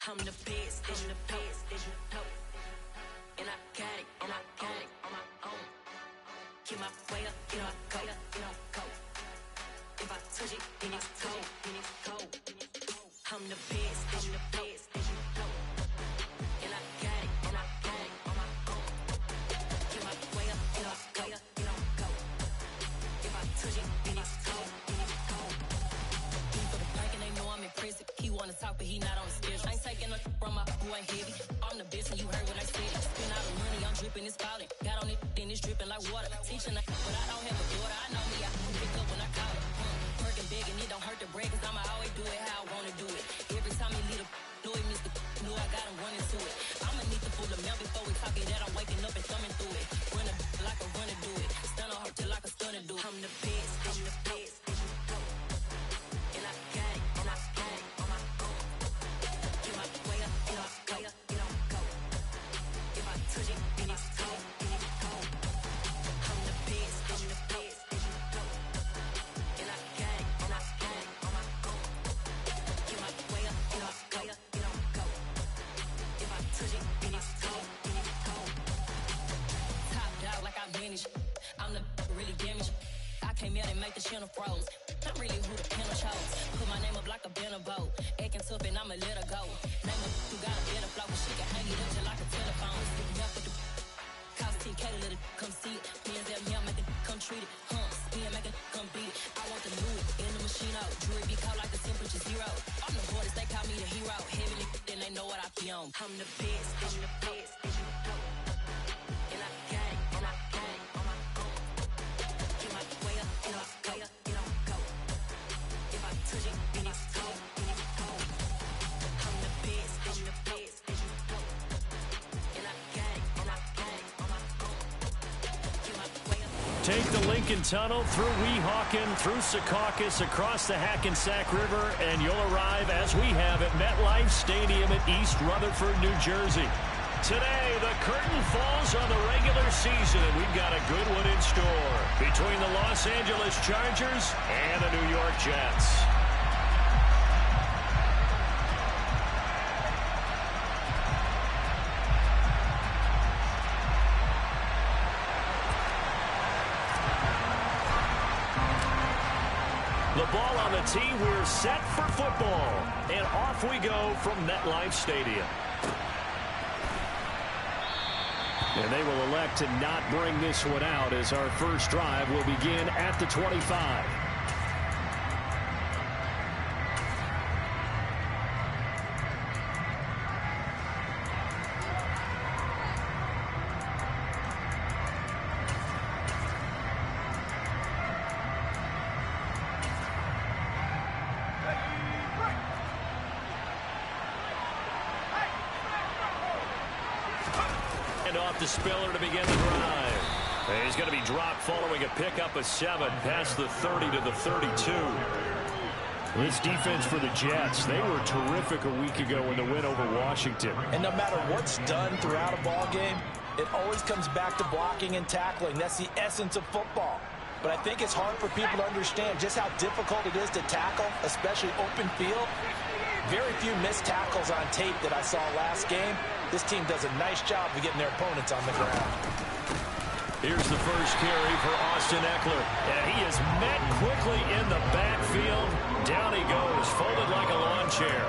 I'm the best, I'm the best, as you know. And I got it, and I got it on my own. Get my way up, you know I go, you know go. If I touch it, then it's cold, then it's cold. I'm the best, as you know. And I got it, and I got it on my own. Get my way up, you know I go, you know go. If I touch it, then it's cold, then it's cold. For the bank and they know I'm impressive. He wanna talk, but he not on the schedule. I ain't taking no from my boy heavy. I'm the best, and you heard what I said. Spend all the money, I'm dripping, it's falling. Got on it, then it's dripping like water. Teaching, but I don't have a daughter. I know me, I can pick up when I call it. Working big, and it don't hurt to break, cause I'ma always do it how I wanna do it. Every time he lead a know it, Mr. Know I got him running to it. I'ma need the full amount before we talk it that I'm waking up and thumbing through it. Run a like a runner do it. Stun on her till like a stunner do it. I'm the best, I'm the best, as you know. And I got it, and I got it on my own. Get my way up, you know I go, you know go. If I touch it, then it's cold, then it's cold. I'm the best, as you know. And I got it, and I got it on my own. Get my way up, you know I go, you know go. If I touch it, then it's cold, then it's cold. Top dog like I manage. I'm the really damaged. I came out and make the channel froze. I'm really who the panel chose. Put my name up like a banner boat. Acting tough and I'ma let her go. Name her who got a better flow. She can hang it up just like a telephone. Stick me up with the cost 10K to let it come see it. Hands at me, I make it come treat it. Spin, make it come beat it. I want the new in the machine out. Jewelry be cold like the temperature zero. I'm the hardest, they call me the hero. Heavy then they know what I be on. I'm the best, I'm the best, as you know. And I got it, and I got it on my own. Get my way up, you know I go, you know go. If I touch it, then it's cold, then it's cold. I'm the best, I'm the best, as you know. And I got it, and I got it on my own. Get my way up. Take the Lincoln Tunnel through Weehawken, through Secaucus, across the Hackensack River, and you'll arrive, as we have, at MetLife Stadium at East Rutherford, New Jersey. Today, the curtain falls on the regular season, and we've got a good one in store between the Los Angeles Chargers and the New York Jets. The ball on the tee, we're set for football. And off we go from MetLife Stadium. And they will elect to not bring this one out as our first drive will begin at the 25. Off the spiller to begin the drive. And he's going to be dropped following a pickup of 7 past the 30 to the 32. This defense for the Jets, they were terrific a week ago in the win over Washington. And no matter what's done throughout a ball game, it always comes back to blocking and tackling. That's the essence of football. But I think it's hard for people to understand just how difficult it is to tackle, especially open field. Very few missed tackles on tape that I saw last game. This team does a nice job of getting their opponents on the ground. Here's the first carry for Austin Eckler. And he is met quickly in the backfield. Down he goes, folded like a lawn chair.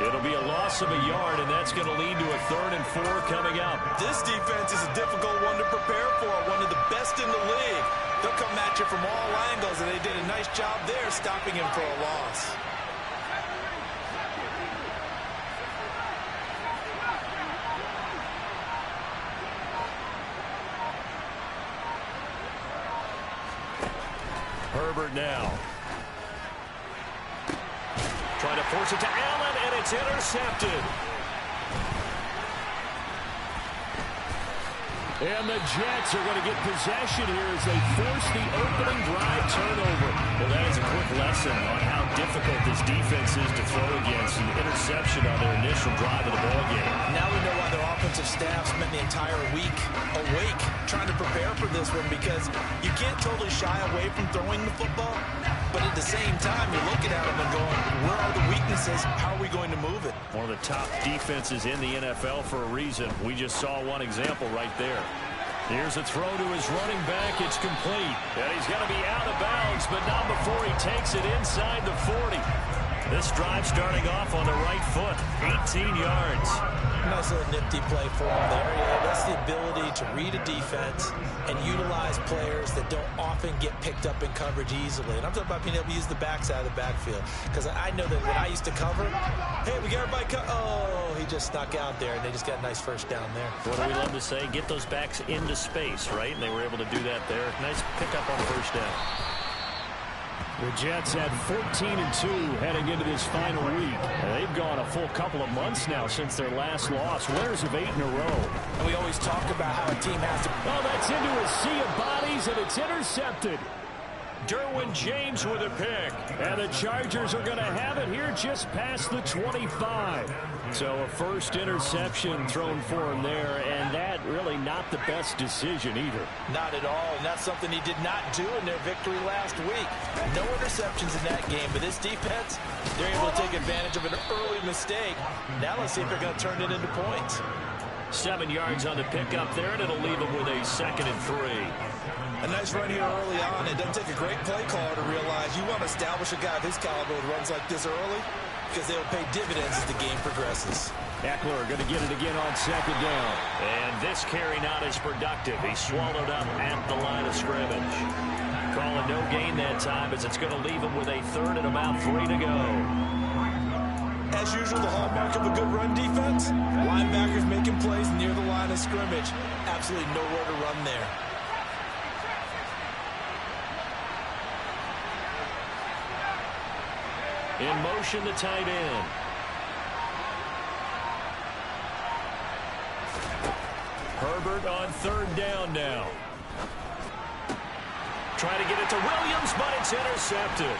It'll be a loss of a yard, and that's going to lead to a 3rd and 4 coming up. This defense is a difficult one to prepare for, one of the best in the league. They'll come at you from all angles, and they did a nice job there stopping him for a loss. Herbert now. Trying to force it to Allen, and it's intercepted. And the Jets are going to get possession here as they force the opening drive turnover. Well, that is a quick lesson on how difficult this defense is to throw against. An interception on their initial drive of the ballgame. Now we know why their offense offensive staff spent the entire week awake trying to prepare for this one, because you can't totally shy away from throwing the football, but at the same time, you're looking at them and going, where are the weaknesses? How are we going to move it? One of the top defenses in the NFL for a reason. We just saw one example right there. Here's a throw to his running back. It's complete. And he's going to be out of bounds, but not before he takes it inside the 40. This drive starting off on the right foot. 18 yards. Nice little nifty play for him there. Yeah, that's the ability to read a defense and utilize players that don't often get picked up in coverage easily. And I'm talking about being able to use the backside of the backfield. Because I know that when I used to cover, hey, we got everybody oh, he just snuck out there, and they just got a nice first down there. What do we love to say? Get those backs into space, right? And they were able to do that there. Nice pickup on first down. The Jets had 14-2 heading into this final week. They've gone a full couple of months now since their last loss. Winners of 8 in a row. And we always talk about how a team has to... Oh, that's into a sea of bodies, and it's intercepted. Derwin James with a pick. And the Chargers are going to have it here just past the 25. So a first interception thrown for him there, and that really not the best decision either. Not at all, and that's something he did not do in their victory last week. No interceptions in that game, but this defense, they're able to take advantage of an early mistake. Now let's see if they're going to turn it into points. 7 yards on the pickup there, and it'll leave them with a 2nd and 3. A nice run here early on. It doesn't take a great play caller to realize you want to establish a guy of his caliber who runs like this early, because they'll pay dividends as the game progresses. Eckler going to get it again on 2nd down. And this carry not as productive. He swallowed up at the line of scrimmage. Calling no gain that time, as it's going to leave him with a 3rd and about 3 to go. As usual, the hallmark of a good run defense, linebackers making plays near the line of scrimmage. Absolutely nowhere to run there. In motion, the tight end. Herbert on 3rd down now. Try to get it to Williams, but it's intercepted.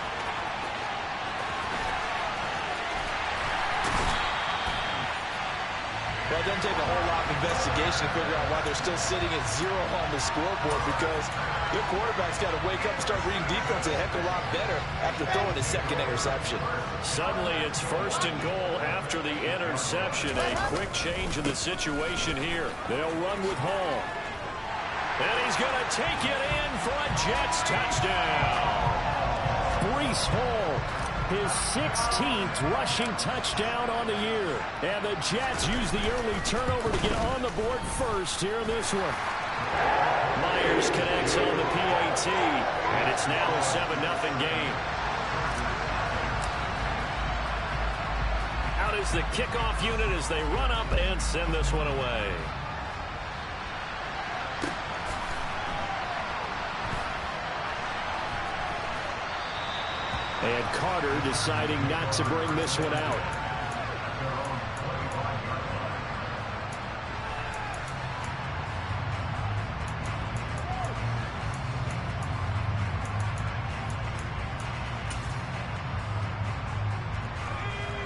Well, it doesn't take a whole lot of investigation to figure out why they're still sitting at 0 on the scoreboard, because their quarterback's got to wake up and start reading defense a heck of a lot better after throwing his 2nd interception. Suddenly it's 1st and goal after the interception. A quick change in the situation here. They'll run with Hall. And he's going to take it in for a Jets touchdown. Breece Hall, his 16th rushing touchdown on the year. And the Jets use the early turnover to get on the board first here in this one. Myers connects on the PAT, and it's now a 7-0 game. Out is the kickoff unit as they run up and send this one away. And Carter deciding not to bring this one out.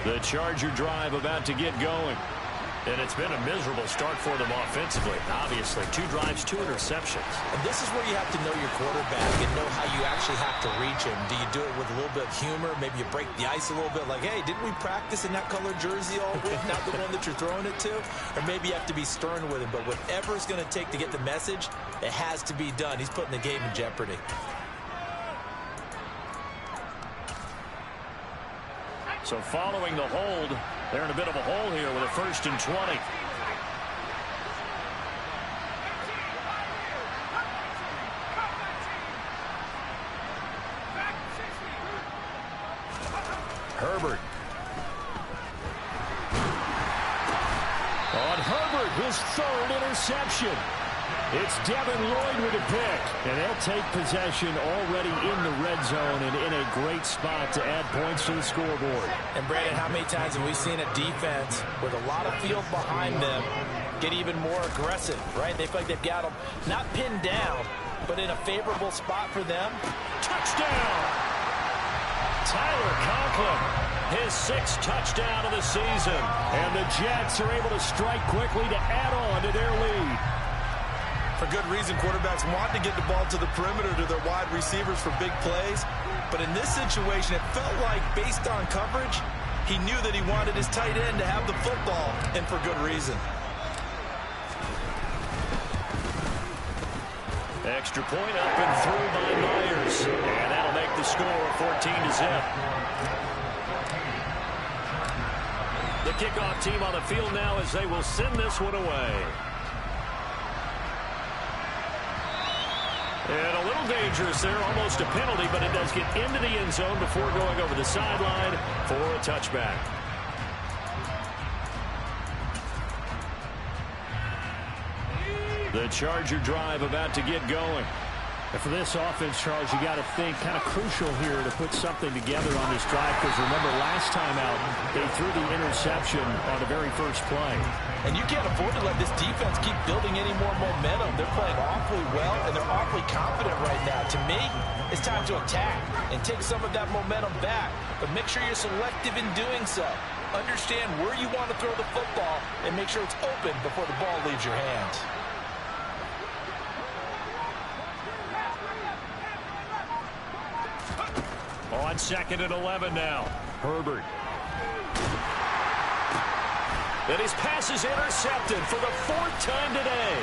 The Charger drive about to get going. And it's been a miserable start for them offensively. Obviously, 2 drives, 2 interceptions. And this is where you have to know your quarterback and know how you actually have to reach him. Do you do it with a little bit of humor? Maybe you break the ice a little bit, like, hey, didn't we practice in that colored jersey all week, not the one that you're throwing it to? Or maybe you have to be stern with him. But whatever it's going to take to get the message, it has to be done. He's putting the game in jeopardy. So following the hold, they're in a bit of a hole here with a 1st and 20. Herbert. On Herbert, his 3rd interception. It's Devin Lloyd with a pick, and they'll take possession already in the red zone and in a great spot to add points to the scoreboard. And, Brandon, how many times have we seen a defense with a lot of field behind them get even more aggressive, right? They feel like they've got them not pinned down, but in a favorable spot for them. Touchdown! Tyler Conklin, his 6th touchdown of the season. And the Jets are able to strike quickly to add on to their lead. For good reason, quarterbacks want to get the ball to the perimeter to their wide receivers for big plays. But in this situation, it felt like, based on coverage, he knew that he wanted his tight end to have the football, and for good reason. Extra point up and through by Myers. And that'll make the score 14-0. The kickoff team on the field now as they will send this one away. And a little dangerous there, almost a penalty, but it does get into the end zone before going over the sideline for a touchback. The Charger drive about to get going. And for this offense, Charles, you got to think kind of crucial here to put something together on this drive, because remember last time out they threw the interception on the very first play. And you can't afford to let this defense keep building any more momentum. They're playing awfully well, and they're awfully confident right now. To me, it's time to attack and take some of that momentum back. But make sure you're selective in doing so. Understand where you want to throw the football and make sure it's open before the ball leaves your hands. On 2nd and 11 now. Herbert. And his pass is intercepted for the 4th time today.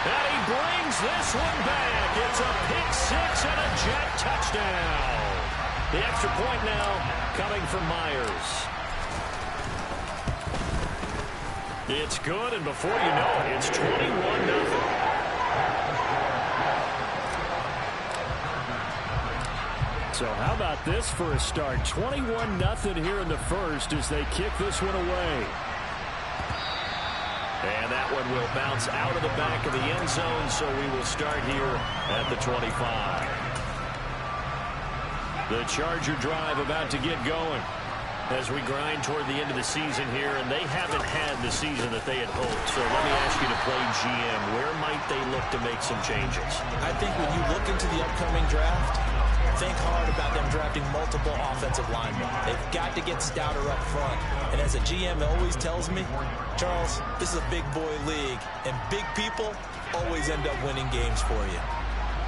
And he brings this one back. It's a pick 6 and a Jet touchdown. The extra point now coming from Myers. It's good, and before you know it, it's 21-0. So how about this for a start? 21-0 here in the first as they kick this one away. And that one will bounce out of the back of the end zone, so we will start here at the 25. The Charger drive about to get going as we grind toward the end of the season here, and they haven't had the season that they had hoped. So let me ask you to play GM. Where might they look to make some changes? I think when you look into the upcoming draft, think hard about them drafting multiple offensive linemen. They've got to get stouter up front. And as a GM always tells me, Charles, this is a big boy league, and big people always end up winning games for you.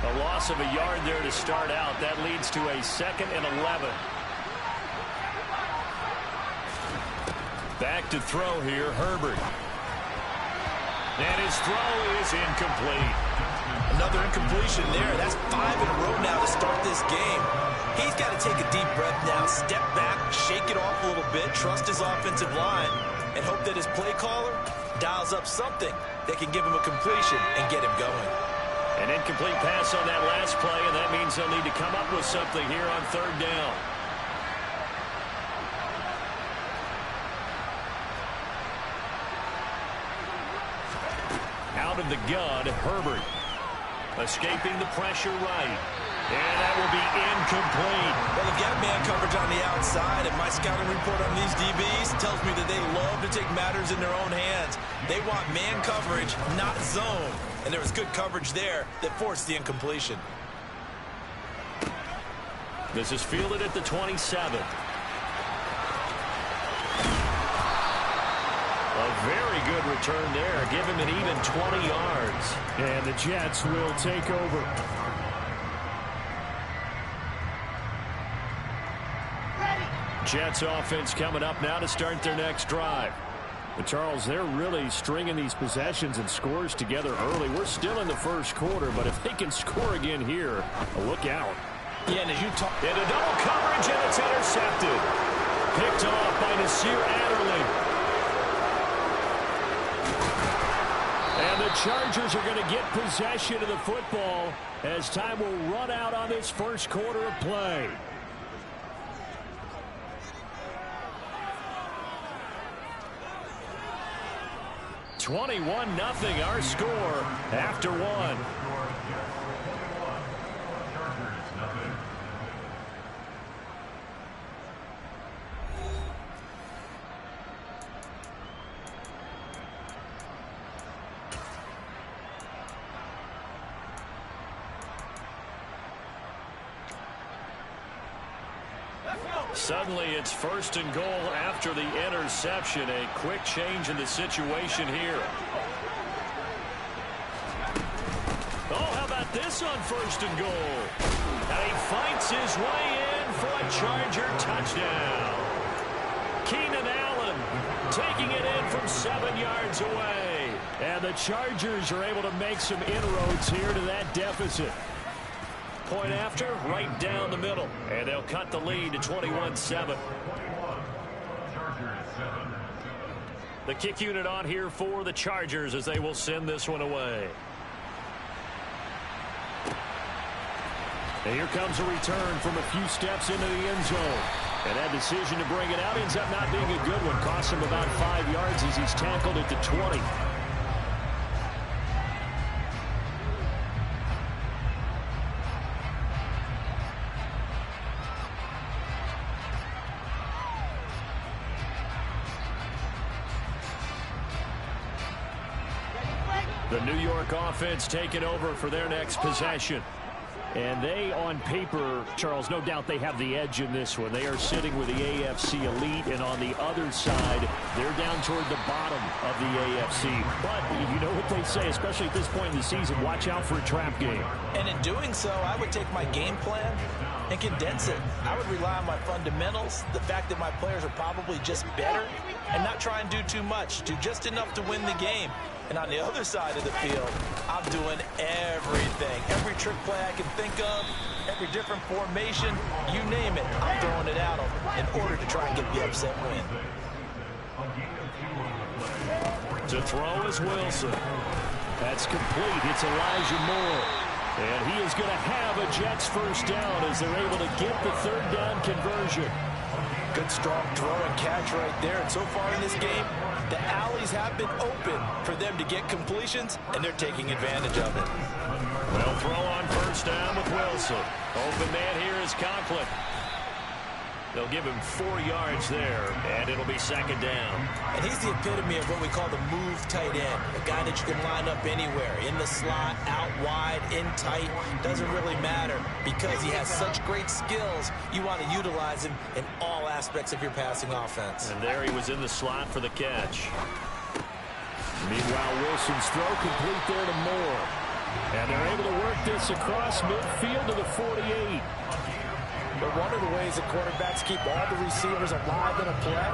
A loss of a yard there to start out. That leads to a 2nd and 11. Back to throw here, Herbert. And his throw is incomplete. Another incompletion there. That's 5 in a row now to start this game. He's got to take a deep breath now, step back, shake it off a little bit, trust his offensive line, and hope that his play caller dials up something that can give him a completion and get him going. An incomplete pass on that last play, and that means they'll need to come up with something here on 3rd down. Out of the gun, Herbert. Escaping the pressure right. And that will be incomplete. Well, they've got man coverage on the outside, and my scouting report on these DBs tells me that they love to take matters in their own hands. They want man coverage, not zone. And there was good coverage there that forced the incompletion. This is fielded at the 27. A very good return there. Give him an even 20 yards. And the Jets will take over. Jets offense coming up now to start their next drive. But Charles, they're really stringing these possessions and scores together early. We're still in the first quarter, but if they can score again here, look out. Yeah, and as you talk... Into double coverage, and it's intercepted. Picked off by Nasir Adderley. And the Chargers are going to get possession of the football as time will run out on this first quarter of play. $21-0 our score after one. Suddenly it's 1st and goal after the interception. A quick change in the situation here. Oh, how about this on 1st and goal? And he fights his way in for a Charger touchdown. Keenan Allen taking it in from 7 yards away. And the Chargers are able to make some inroads here to that deficit. Point after, right down the middle. And they'll cut the lead to 21-7. The kick unit on here for the Chargers as they will send this one away. And here comes a return from a few steps into the end zone. And that decision to bring it out ends up not being a good one. Costs him about 5 yards as he's tackled at the 20. The New York offense taking over for their next possession. And they, on paper, Charles, no doubt they have the edge in this one. They are sitting with the AFC elite, and on the other side, they're down toward the bottom of the AFC. But you know what they say, especially at this point in the season, watch out for a trap game. And in doing so, I would take my game plan and condense it. I would rely on my fundamentals, the fact that my players are probably just better, and not try and do too much, do just enough to win the game. And on the other side of the field, I'm doing everything. Every trick play I can think of, every different formation, you name it, I'm throwing it out in order to try and get the upset win. To throw is Wilson. That's complete. It's Elijah Moore. And he is going to have a Jets first down as they're able to get the third down conversion. Good strong throw and catch right there. And so far in this game, the alleys have been open for them to get completions, and they're taking advantage of it. Well, throw on first down with Wilson. Open man here is Conklin. They'll give him 4 yards there, and it'll be second down. And he's the epitome of what we call the move tight end, a guy that you can line up anywhere, in the slot, out wide, in tight, doesn't really matter. Because he has such great skills, you want to utilize him in all aspects of your passing offense. And there he was in the slot for the catch. Meanwhile, Wilson's throw complete there to Moore. And they're able to work this across midfield to the 48. But one of the ways that quarterbacks keep all the receivers alive in a play,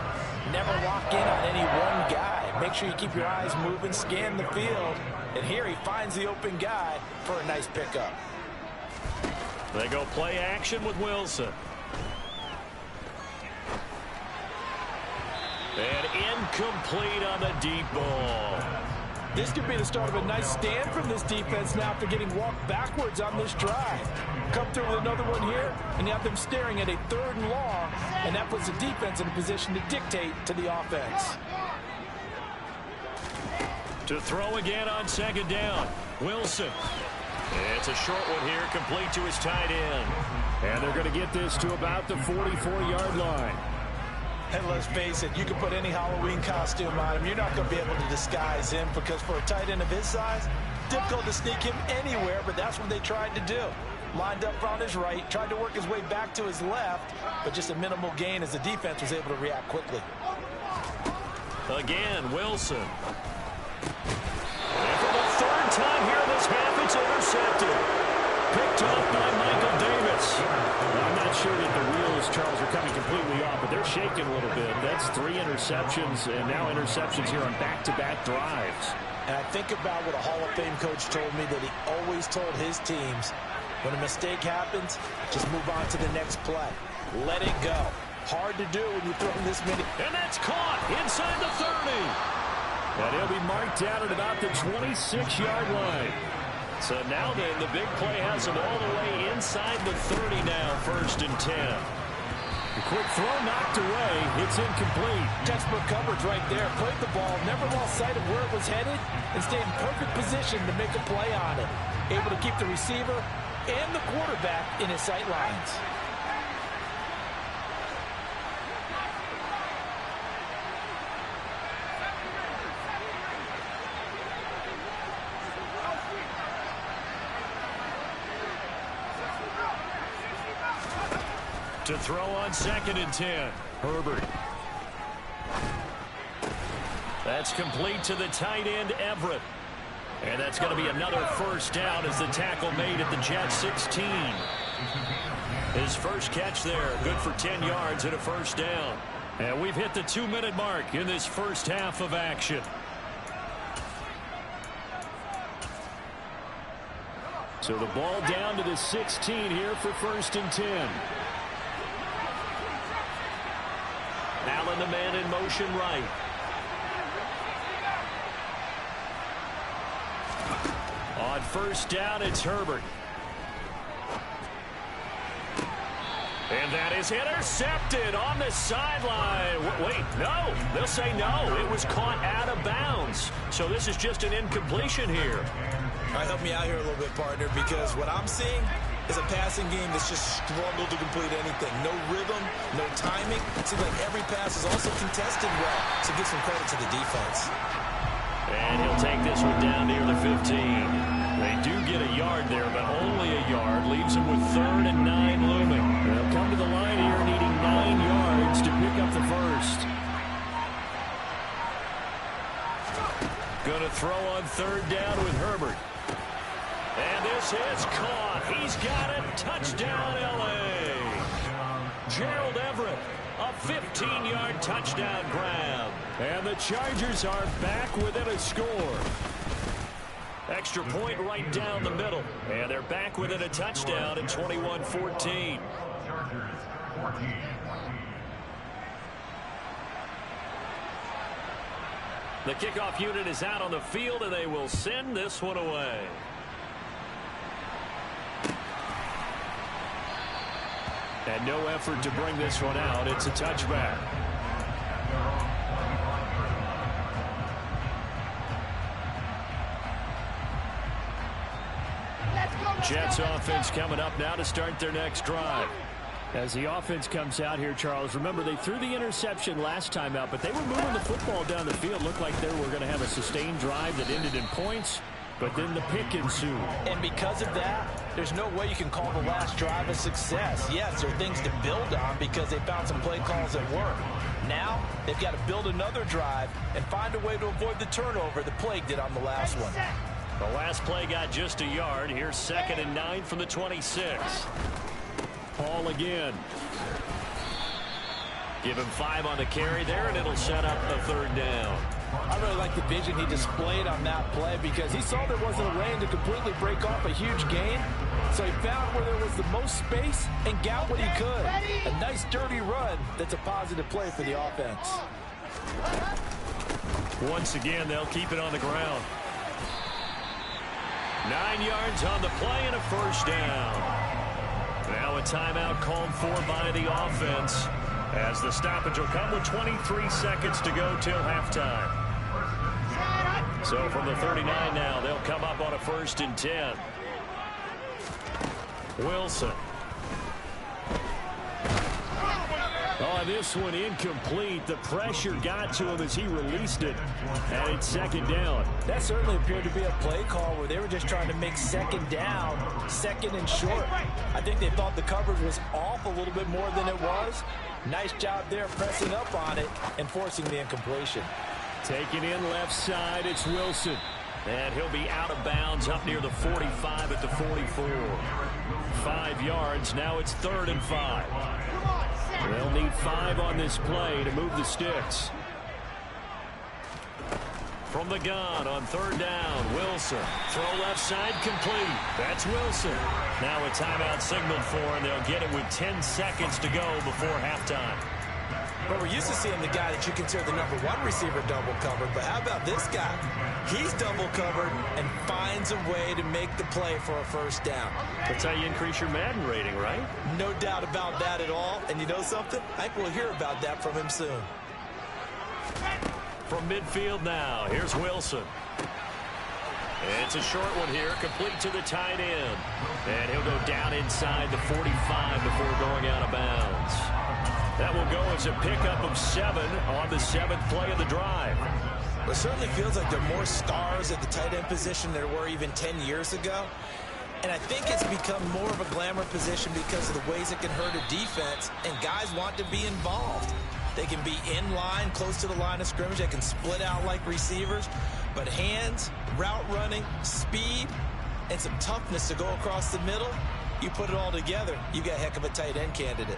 never lock in on any one guy. Make sure you keep your eyes moving, scan the field. And here he finds the open guy for a nice pickup. They go play action with Wilson. And incomplete on the deep ball. This could be the start of a nice stand from this defense now after getting walked backwards on this drive. Come through with another one here, and you have them staring at a 3rd and long, and that puts the defense in a position to dictate to the offense. To throw again on second down, Wilson. It's a short one here, complete to his tight end. And they're going to get this to about the 44-yard line. And let's face it, you can put any Halloween costume on him. You're not going to be able to disguise him because for a tight end of his size, difficult to sneak him anywhere, but that's what they tried to do. Lined up on his right, tried to work his way back to his left, but just a minimal gain as the defense was able to react quickly. Again, Wilson. And for the 3rd time here in this half, it's intercepted. Picked off by Michael Davis. I'm not sure that the wheels, Charles, are coming completely off, but they're shaking a little bit. That's 3 interceptions, and now interceptions here on back-to-back drives. And I think about what a Hall of Fame coach told me that he always told his teams, when a mistake happens, just move on to the next play. Let it go. Hard to do when you throw this many. And that's caught inside the 30. And he'll be marked down at about the 26-yard line. So now then, the big play has him all the way inside the 30 now, 1st and 10. The quick throw knocked away. It's incomplete. Textbook coverage right there. Played the ball, never lost sight of where it was headed, and stayed in perfect position to make a play on it. Able to keep the receiver and the quarterback in his sight lines. To throw on 2nd and 10. Herbert. That's complete to the tight end, Everett. And that's going to be another first down as the tackle made at the Jets 16. His first catch there, good for 10 yards and a first down. And we've hit the 2-minute mark in this first half of action. So the ball down to the 16 here for 1st and 10. Allen, the man in motion right. On 1st down, it's Herbert. And that is intercepted on the sideline. Wait, no. They'll say no. It was caught out of bounds. So this is just an incompletion here. All right, help me out here a little bit, partner, because what I'm seeing is a passing game that's just struggled to complete anything. No rhythm, no timing. It seems like every pass is also contested well, so give some credit to the defense. And he'll take this one down near the 15. They do get a yard there, but only a yard. Leaves them with 3rd and 9 looming. They'll come to the line here needing 9 yards to pick up the first. Going to throw on 3rd down with Herbert. And this is caught. He's got it. Touchdown, L.A. Gerald Everett, a 15-yard touchdown grab. And the Chargers are back within a score. Extra point right down the middle. And they're back within a touchdown at 21-14. The kickoff unit is out on the field, and they will send this one away. And no effort to bring this one out. It's a touchback. Jets offense coming up now to start their next drive. As the offense comes out here, Charles, remember they threw the interception last time out, but they were moving the football down the field. Looked like they were going to have a sustained drive that ended in points, but then the pick ensued. And because of that, there's no way you can call the last drive a success. Yes, there are things to build on because they found some play calls that work. Now, they've got to build another drive and find a way to avoid the turnover the plague did on the last one. The last play got just a yard. Here's 2nd and 9 from the 26. Paul again. Give him 5 on the carry there, and it'll set up the 3rd down. I really like the vision he displayed on that play because he saw there wasn't a lane to completely break off a huge gain. So he found where there was the most space and got what he could. A nice dirty run that's a positive play for the offense. Once again, they'll keep it on the ground. 9 yards on the play and a first down. Now a timeout called for by the offense as the stoppage will come with 23 seconds to go till halftime. So from the 39 now, they'll come up on a 1st and 10. Wilson. Oh, this one incomplete. The pressure got to him as he released it, and it's 2nd down. That certainly appeared to be a play call where they were just trying to make 2nd down, 2nd and short. I think they thought the coverage was off a little bit more than it was. Nice job there pressing up on it and forcing the incompletion. Taking in left side, it's Wilson. And he'll be out of bounds up near the 45 at the 44. 5 yards, now it's 3rd and 5. They'll need 5 on this play to move the sticks. From the gun on 3rd down, Wilson. Throw left side complete. That's Wilson. Now a timeout signaled for, and they'll get it with 10 seconds to go before halftime. Well, we're used to seeing the guy that you consider the #1 receiver double covered, but how about this guy? He's double covered and finds a way to make the play for a first down. That's how you increase your Madden rating, right? No doubt about that at all. And you know something? I think we'll hear about that from him soon. From midfield now, here's Wilson. It's a short one here, complete to the tight end. And he'll go down inside the 45 before going out of bounds. That will go as a pickup of 7 on the 7th play of the drive. It certainly feels like there are more stars at the tight end position than there were even 10 years ago. And I think it's become more of a glamour position because of the ways it can hurt a defense, and guys want to be involved. They can be in line, close to the line of scrimmage. They can split out like receivers. But hands, route running, speed, and some toughness to go across the middle, you put it all together, you got a heck of a tight end candidate.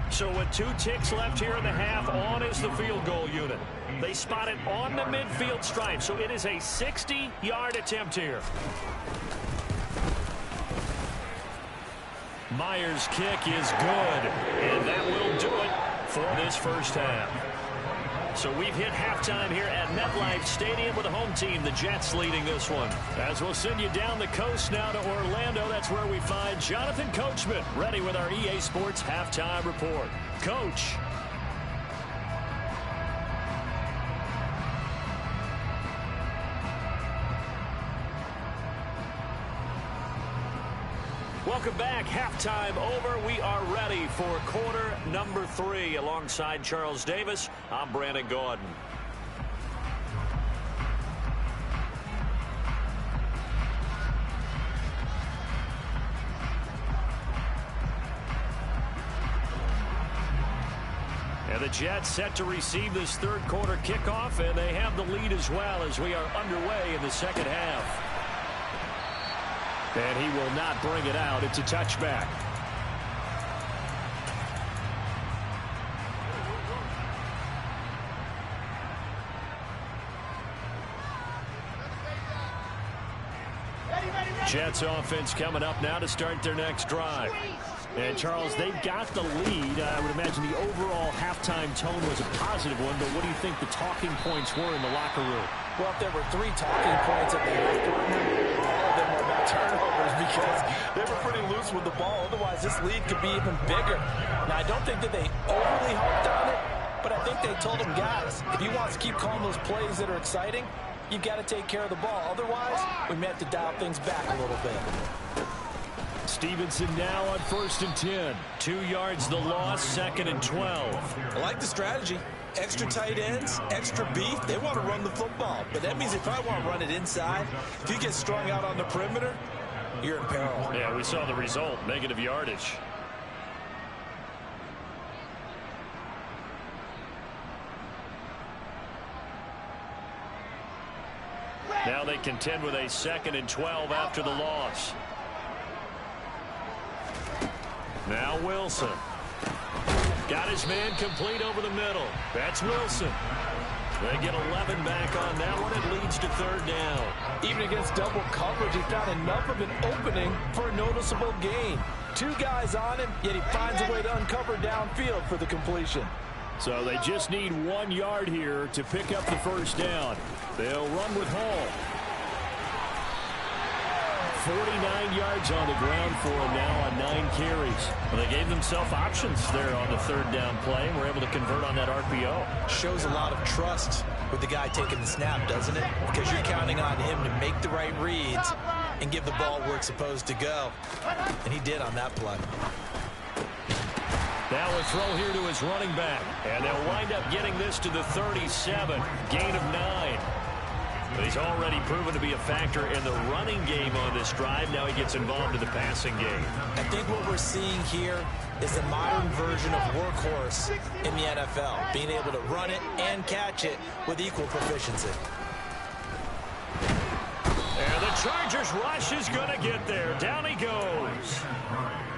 So with 2 ticks left here in the half, on is the field goal unit. They spot it on the midfield stripe, so it is a 60-yard attempt here. Myers' kick is good, and that will do it for this first half. So we've hit halftime here at MetLife Stadium with the home team, the Jets, leading this one. As we'll send you down the coast now to Orlando, that's where we find Jonathan Coachman, ready with our EA Sports Halftime Report. Coach. Welcome back. Halftime over. We are ready for quarter number 3. Alongside Charles Davis, I'm Brandon Gaudin. And the Jets set to receive this third quarter kickoff, and they have the lead as well as we are underway in the second half. And he will not bring it out. It's a touchback. Jets offense coming up now to start their next drive. And, Charles, they've got the lead. I would imagine the overall halftime tone was a positive one, but what do you think the talking points were in the locker room? Well, if there were 3 talking points at the halftime, all of them were about turnovers because they were pretty loose with the ball. Otherwise, this lead could be even bigger. Now, I don't think that they overly harped on it, but I think they told them, guys, if you want to keep calling those plays that are exciting, you've got to take care of the ball. Otherwise, we may have to dial things back a little bit. Stevenson now on 1st and 10. 2 yards the loss, 2nd and 12. I like the strategy. Extra tight ends, extra beef. They want to run the football. But that means if I want to run it inside, if you get strung out on the perimeter, you're in peril. Yeah, we saw the result. Negative yardage. Now they contend with a 2nd and 12 after the loss. Now Wilson. Got his man complete over the middle. That's Wilson. They get 11 back on that one. It leads to 3rd down. Even against double coverage, he found enough of an opening for a noticeable gain. 2 guys on him, yet he finds a way to uncover downfield for the completion. So they just need 1 yard here to pick up the first down. They'll run with Hall. 49 yards on the ground for him now on 9 carries. Well, they gave themselves options there on the 3rd down play and were able to convert on that RPO. Shows a lot of trust with the guy taking the snap, doesn't it? Because you're counting on him to make the right reads and give the ball where it's supposed to go. And he did on that play. Now a throw here to his running back. And they'll wind up getting this to the 37. Gain of 9. But he's already proven to be a factor in the running game on this drive. Now he gets involved in the passing game. I think what we're seeing here is the modern version of workhorse in the NFL. Being able to run it and catch it with equal proficiency. And the Chargers rush is going to get there. Down he goes.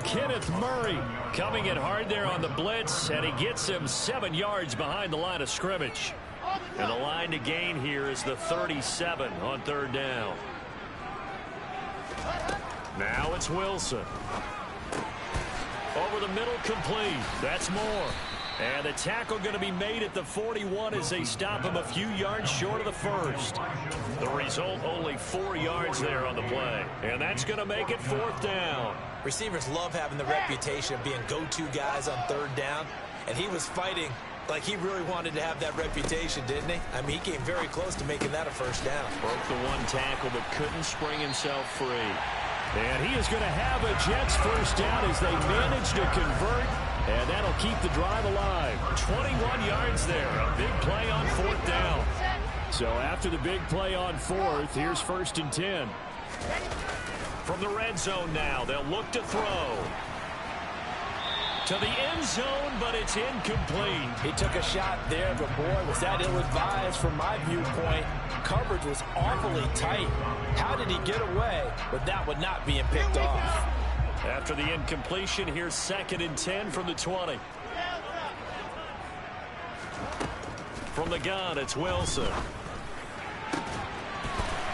Kenneth Murray coming in hard there on the blitz, and he gets him 7 yards behind the line of scrimmage. And the line to gain here is the 37 on 3rd down. Now it's Wilson. Over the middle, complete. That's Moore. And the tackle going to be made at the 41 as they stop him a few yards short of the first. The result, only 4 yards there on the play. And that's going to make it 4th down. Receivers love having the reputation of being go-to guys on 3rd down. And he was fighting like he really wanted to have that reputation, didn't he? I mean, he came very close to making that a first down. Broke the 1 tackle, but couldn't spring himself free. And he is going to have a Jets first down as they manage to convert. And that'll keep the drive alive. 21 yards there. A big play on 4th down. So after the big play on 4th, here's 1st and 10. From the red zone now, they'll look to throw. To the end zone, but it's incomplete. He took a shot there, but boy, was that ill-advised from my viewpoint. Coverage was awfully tight. How did he get away with that one not being picked off? After the incompletion, here's 2nd and 10 from the 20. From the gun, it's Wilson.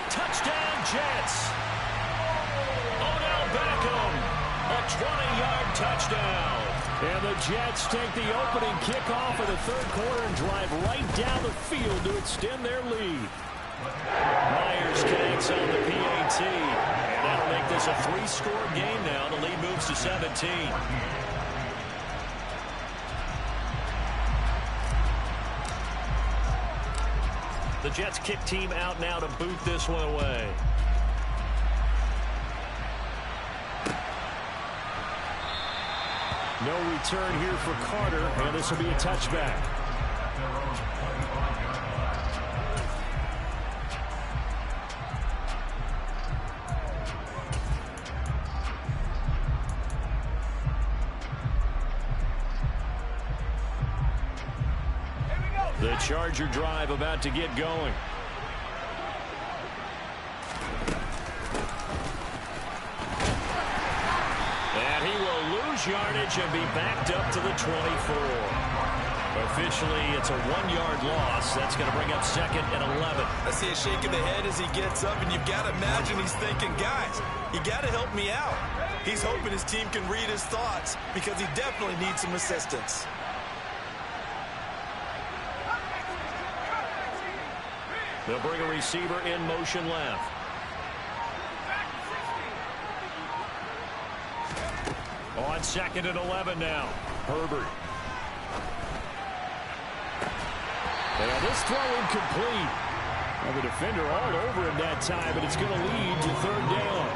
Touchdown, Jets. Odell Beckham, a 20-yard touchdown. And the Jets take the opening kickoff of the third quarter and drive right down the field to extend their lead. Myers connects on the PAT. And that'll make this a 3-score game now. The lead moves to 17. The Jets kick team out now to boot this one away. No return here for Carter, and this will be a touchback. The Charger drive about to get going. And he will lose yardage and be backed up to the 24. Officially, it's a 1-yard loss. That's going to bring up 2nd and 11. I see a shake of the head as he gets up, and you've got to imagine he's thinking, guys, you got to help me out. He's hoping his team can read his thoughts because he definitely needs some assistance. They'll bring a receiver in motion left. On 2nd and 11 now. Herbert. And this throw incomplete. Well, the defender all over him that time, but it's going to lead to 3rd down.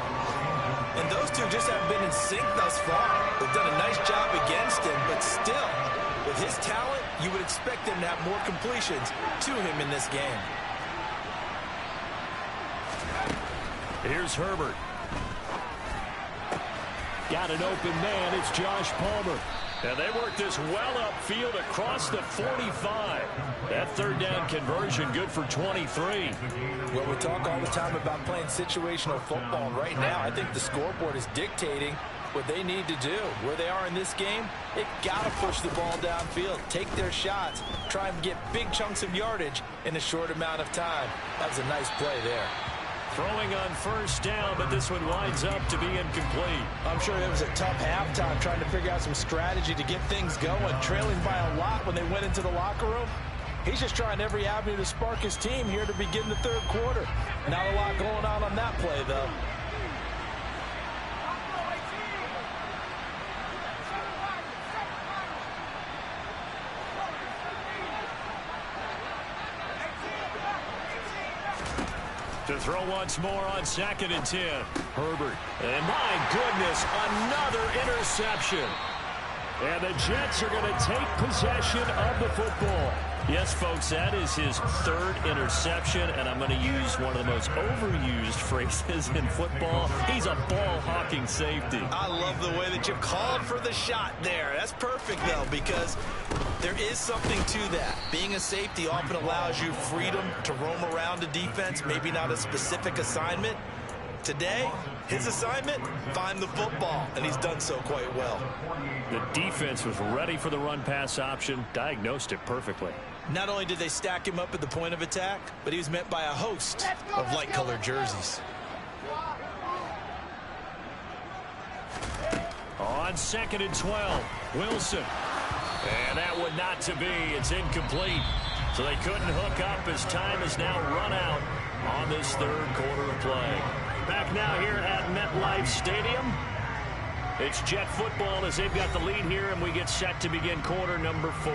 And those two just haven't been in sync thus far. They've done a nice job against him, but still, with his talent, you would expect him to have more completions to him in this game. Here's Herbert. Got an open man. It's Josh Palmer. And they work this well upfield across the 45. That 3rd down conversion good for 23. Well, we talk all the time about playing situational football. And right now, I think the scoreboard is dictating what they need to do. Where they are in this game, they've got to push the ball downfield, take their shots, try and get big chunks of yardage in a short amount of time. That was a nice play there. Throwing on 1st down, but this one winds up to be incomplete. I'm sure it was a tough halftime trying to figure out some strategy to get things going, trailing by a lot when they went into the locker room. He's just trying every avenue to spark his team here to begin the 3rd quarter. Not a lot going on that play, though. To throw once more on 2nd and 10. Herbert. And my goodness, another interception. And the Jets are going to take possession of the football. Yes, folks, that is his 3rd interception, and I'm going to use one of the most overused phrases in football. He's a ball-hawking safety. I love the way that you called for the shot there. That's perfect, though, because there is something to that. Being a safety often allows you freedom to roam around the defense, maybe not a specific assignment. Today, his assignment, find the football, and he's done so quite well. The defense was ready for the run-pass option, diagnosed it perfectly. Not only did they stack him up at the point of attack, but he was met by a host of light-colored jerseys. On 2nd and 12, Wilson. And that one not to be. It's incomplete. So they couldn't hook up as time has now run out on this 3rd quarter of play. Back now here at MetLife Stadium. It's Jet football as they've got the lead here, and we get set to begin quarter number 4.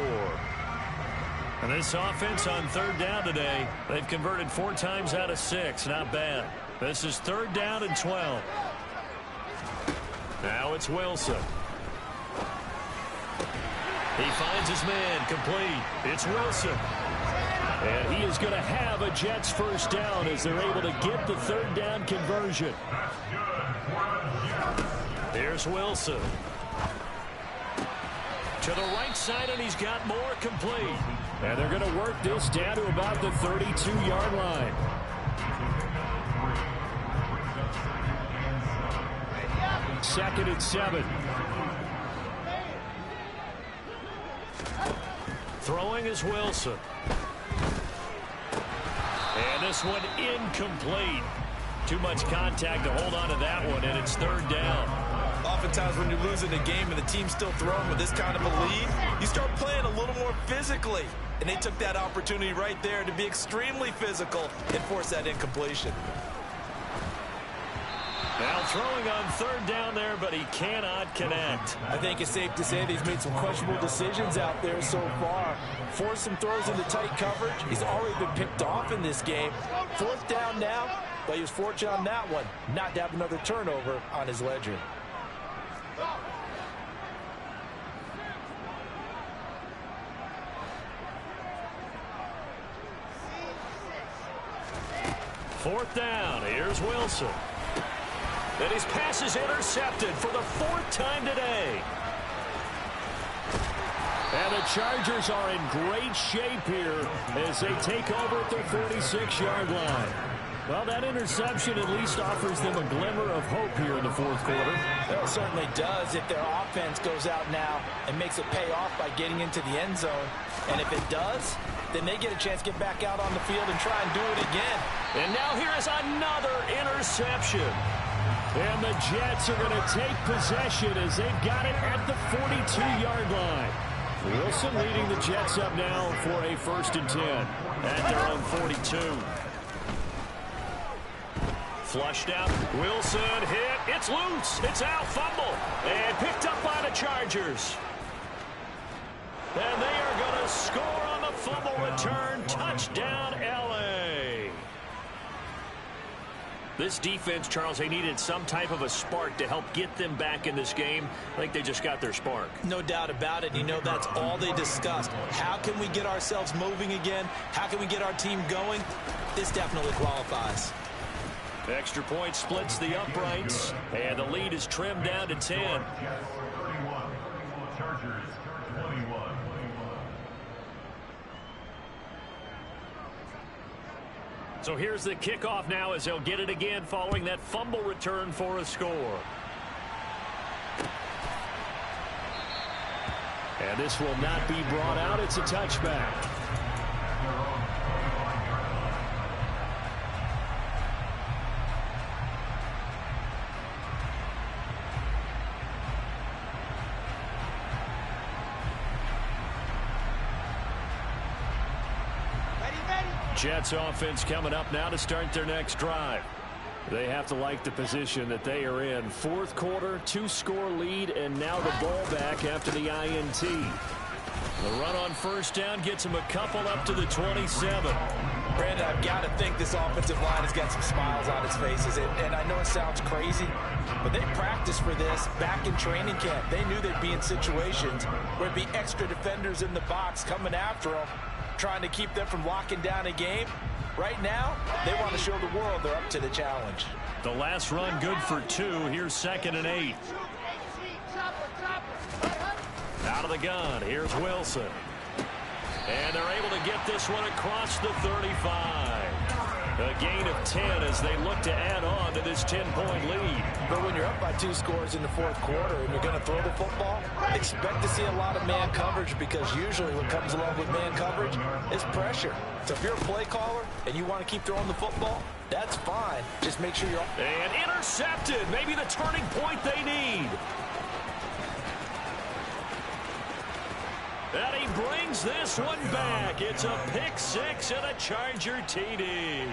And this offense on 3rd down today, they've converted 4 times out of 6. Not bad. This is 3rd down and 12. Now it's Wilson. He finds his man, complete. It's Wilson. And he is going to have a Jets first down as they're able to get the third down conversion. Here's Wilson. To the right side, and he's got more complete. And they're going to work this down to about the 32-yard line. Second and 7. Throwing is Wilson. And this one incomplete. Too much contact to hold on to that one, and it's third down. Oftentimes when you're losing a game and the team's still throwing with this kind of a lead, you start playing a little more physically. And they took that opportunity right there to be extremely physical and force that incompletion. Now throwing on third down there, but he cannot connect. I think it's safe to say that he's made some questionable decisions out there so far. Forced some throws into tight coverage. He's already been picked off in this game. Fourth down now, but he was fortunate on that one not to have another turnover on his ledger. Fourth down. Here's Wilson. And his pass is intercepted for the fourth time today. And the Chargers are in great shape here as they take over at their 46-yard line. Well, that interception at least offers them a glimmer of hope here in the fourth quarter. Well, it certainly does if their offense goes out now and makes it pay off by getting into the end zone. And if it does, then they get a chance to get back out on the field and try and do it again. And now here is another interception. And the Jets are going to take possession as they've got it at the 42-yard line. Wilson leading the Jets up now for a 1st and 10 at their own 42. Flushed out. Wilson hit. It's loose. It's out. Fumble. And picked up by the Chargers. And they are going to score on the fumble return. Touchdown, L.A. This defense, Charles, they needed some type of a spark to help get them back in this game. I think they just got their spark. No doubt about it. You know, that's all they discussed. How can we get ourselves moving again? How can we get our team going? This definitely qualifies. Extra point splits the uprights, and the lead is trimmed down to 10. So here's the kickoff now as they'll get it again following that fumble return for a score. And this will not be brought out. It's a touchback. Jets offense coming up now to start their next drive. They have to like the position that they are in. Fourth quarter, 2-score lead, and now the ball back after the INT. The run on first down gets them a couple up to the 27. Brandon, I've got to think this offensive line has got some smiles on its faces. And I know it sounds crazy, but they practiced for this back in training camp. They knew they'd be in situations where there'd be extra defenders in the box coming after them, trying to keep them from locking down a game. Right now, they want to show the world they're up to the challenge. The last run good for 2. Here's 2nd and 8. Out of the gun, here's Wilson. And they're able to get this one across the 35. A gain of 10 as they look to add on to this 10-point lead. But when you're up by 2 scores in the fourth quarter and you're going to throw the football, expect to see a lot of man coverage, because usually what comes along with man coverage is pressure. So if you're a play caller and you want to keep throwing the football, that's fine. Just make sure you're... And intercepted. Maybe the turning point they need. And he brings this one back. It's a pick 6 and a Charger TD.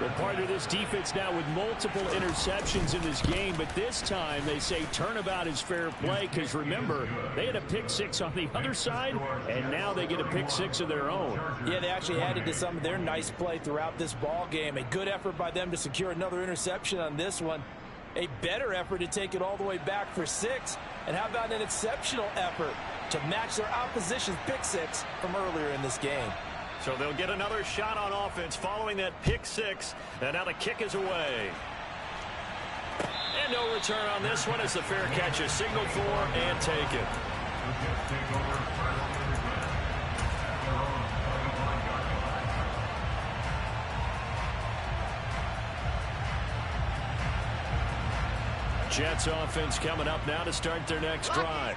Well, part of this defense now with multiple interceptions in this game, but this time they say turnabout is fair play, because remember, they had a pick 6 on the other side, and now they get a pick 6 of their own. Yeah, they actually added to some of their nice play throughout this ball game. A good effort by them to secure another interception on this one. A better effort to take it all the way back for 6. And how about an exceptional effort to match their opposition's pick 6 from earlier in this game? So they'll get another shot on offense following that pick 6. And now the kick is away. And no return on this one as the fair catch is signaled for and taken. Jets offense coming up now to start their next drive.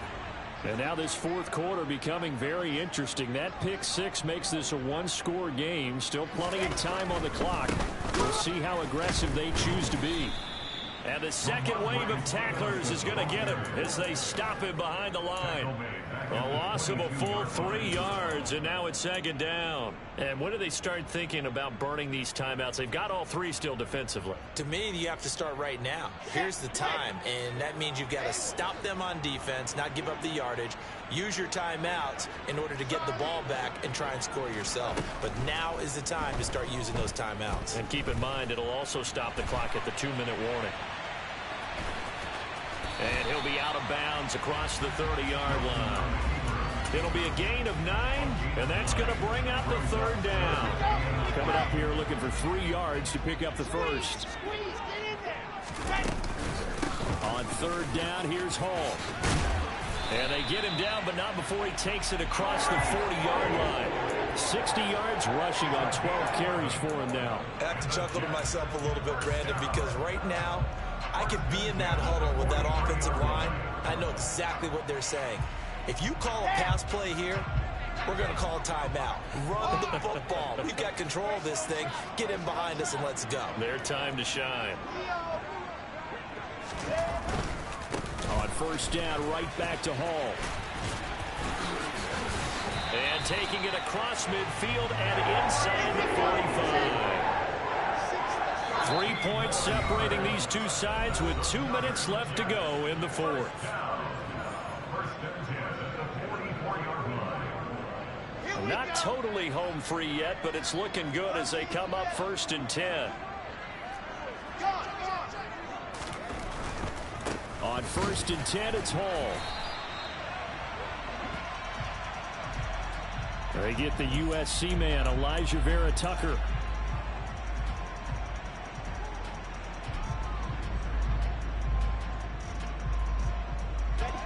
And now this fourth quarter becoming very interesting. That pick 6 makes this a one-score game. Still plenty of time on the clock. We'll see how aggressive they choose to be. And the second wave of tacklers is going to get him as they stop him behind the line. A loss of a full 3 yards, and now it's second down. And when do they start thinking about burning these timeouts? They've got all 3 still defensively. To me, you have to start right now. Here's the time, and that means you've got to stop them on defense, not give up the yardage, use your timeouts in order to get the ball back and try and score yourself. But now is the time to start using those timeouts. And keep in mind, it'll also stop the clock at the 2-minute warning. And he'll be out of bounds across the 30-yard line. It'll be a gain of 9, and that's going to bring out the third down. Coming up here looking for 3 yards to pick up the first. On third down, here's Hall. And they get him down, but not before he takes it across the 40-yard line. 60 yards rushing on 12 carries for him now. I have to chuckle to myself a little bit, Brandon, because right now, I could be in that huddle with that offensive line. I know exactly what they're saying. If you call a pass play here, we're going to call a timeout. Run the football. We've got control of this thing. Get in behind us and let's go. Their time to shine. On first down, right back to Hall. And taking it across midfield and inside the 45. 3 points separating these two sides with 2 minutes left to go in the fourth. Not totally home free yet, but it's looking good as they come up 1st and 10. On 1st and 10, it's Hall. They get the USC man, Elijah Vera Tucker.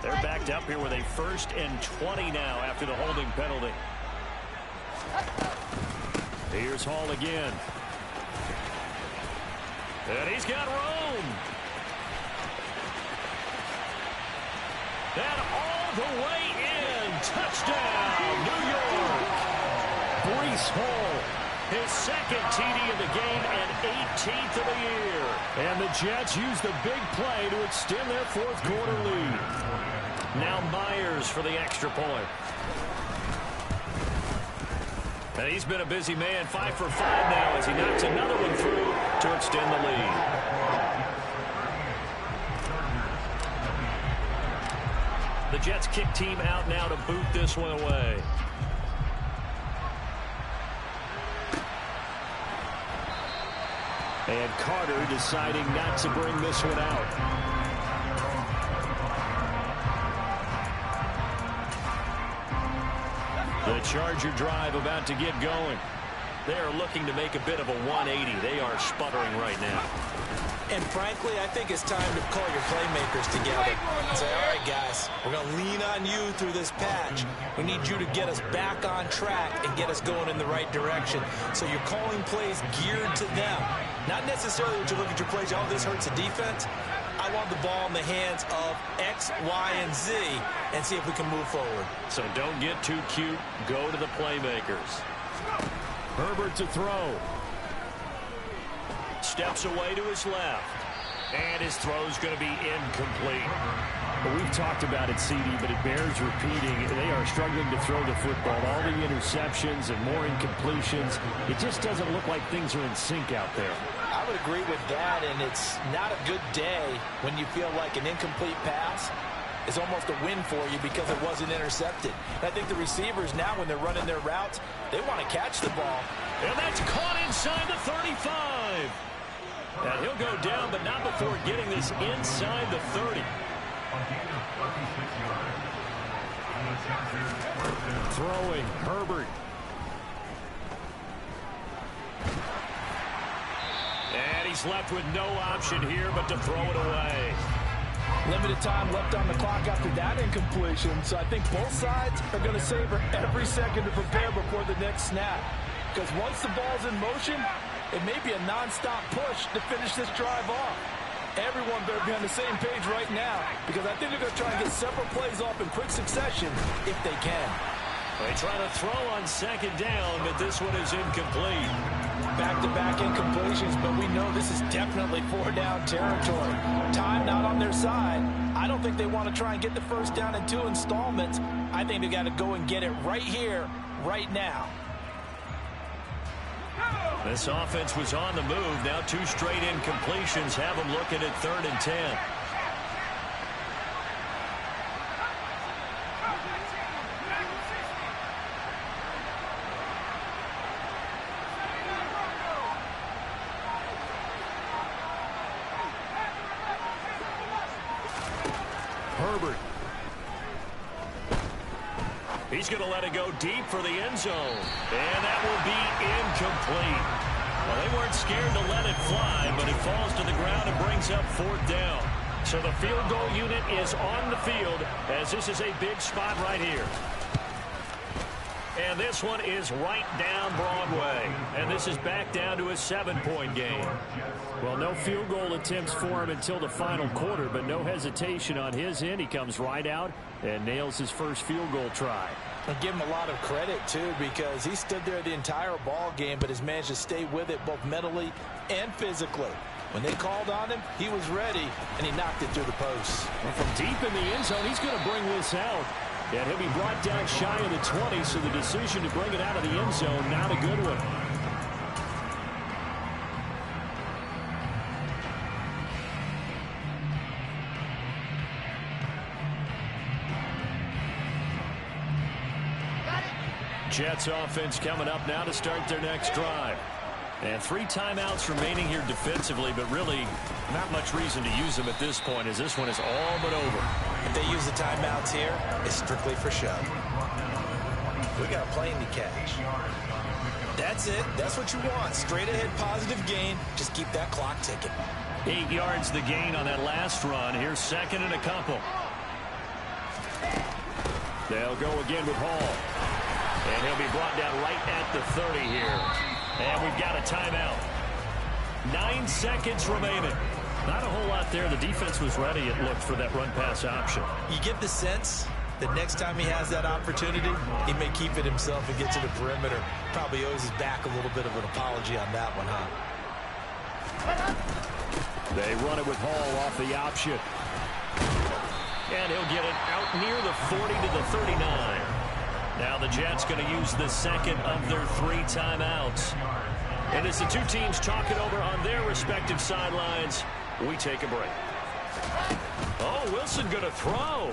They're backed up here with a 1st and 20 now after the holding penalty. Here's Hall again. And he's got room. And all the way in. Touchdown, New York. Breece Hall, his 2nd TD of the game and 18th of the year. And the Jets use the big play to extend their fourth quarter lead. Now Myers for the extra point. And he's been a busy man, 5 for 5 now as he knocks another one through to extend the lead. The Jets kick team out now to boot this one away. And Carter deciding not to bring this one out. The Charger drive about to get going. They are looking to make a bit of a 180. They are sputtering right now. And frankly, I think it's time to call your playmakers together and say, all right, guys, we're going to lean on you through this patch. We need you to get us back on track and get us going in the right direction. So you're calling plays geared to them. Not necessarily when you look at your plays, oh, this hurts the defense. I want the ball in the hands of X, Y, and Z and see if we can move forward. So don't get too cute. Go to the playmakers. Herbert to throw. Steps away to his left. And his throw's going to be incomplete. Well, we've talked about it, CD, but it bears repeating. They are struggling to throw the football. All the interceptions and more incompletions. It just doesn't look like things are in sync out there. I would agree with that, and it's not a good day when you feel like an incomplete pass is almost a win for you because it wasn't intercepted. And I think the receivers now, when they're running their routes, they want to catch the ball. And that's caught inside the 35. And he'll go down, but not before getting this inside the 30. Throwing, Herbert. And he's left with no option here but to throw it away. Limited time left on the clock after that incompletion, so I think both sides are going to savor every second to prepare before the next snap. Because once the ball's in motion, it may be a non-stop push to finish this drive off. Everyone better be on the same page right now, because I think they're going to try and get several plays off in quick succession if they can. They try to throw on second down, but this one is incomplete. Back-to-back incompletions, but we know this is definitely four-down territory. Time not on their side. I don't think they want to try and get the first down in 2 installments. I think they got to go and get it right here, right now. This offense was on the move. Now 2 straight incompletions have them looking at 3rd and 10. Herbert. He's going to let it go deep for the end zone. And that will be incomplete. Well, they weren't scared to let it fly, but it falls to the ground and brings up 4th down. So the field goal unit is on the field as this is a big spot right here. And this one is right down Broadway. And this is back down to a 7-point game. Well, no field goal attempts for him until the final quarter, but no hesitation on his end. He comes right out and nails his first field goal try. I give him a lot of credit, too, because he stood there the entire ball game, but has managed to stay with it both mentally and physically. When they called on him, he was ready, and he knocked it through the posts. And from deep in the end zone, he's going to bring this out. And he'll be brought down shy of the 20, so the decision to bring it out of the end zone, not a good one. Jets offense coming up now to start their next drive. And 3 timeouts remaining here defensively, but really not much reason to use them at this point as this one is all but over. If they use the timeouts here, it's strictly for show. We got a plane to catch. That's it. That's what you want. Straight ahead positive gain. Just keep that clock ticking. 8 yards the gain on that last run. Here's 2nd and a couple. They'll go again with Hall. And he'll be brought down right at the 30 here. And we've got a timeout. 9 seconds remaining. Not a whole lot there. The defense was ready, it looked, for that run-pass option. You get the sense that next time he has that opportunity, he may keep it himself and get to the perimeter. Probably owes his back a little bit of an apology on that one, huh? They run it with Hall off the option. And he'll get it out near the 40 to the 39. Now the Jets going to use the second of their 3 timeouts. And as the 2 teams talk it over on their respective sidelines, we take a break. Oh, Wilson going to throw.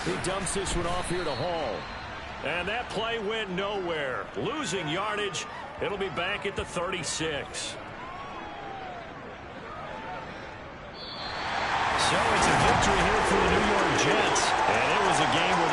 He dumps this one off here to Hall. And that play went nowhere. Losing yardage. It'll be back at the 36. So it's a victory here for the New York Jets. And it was a game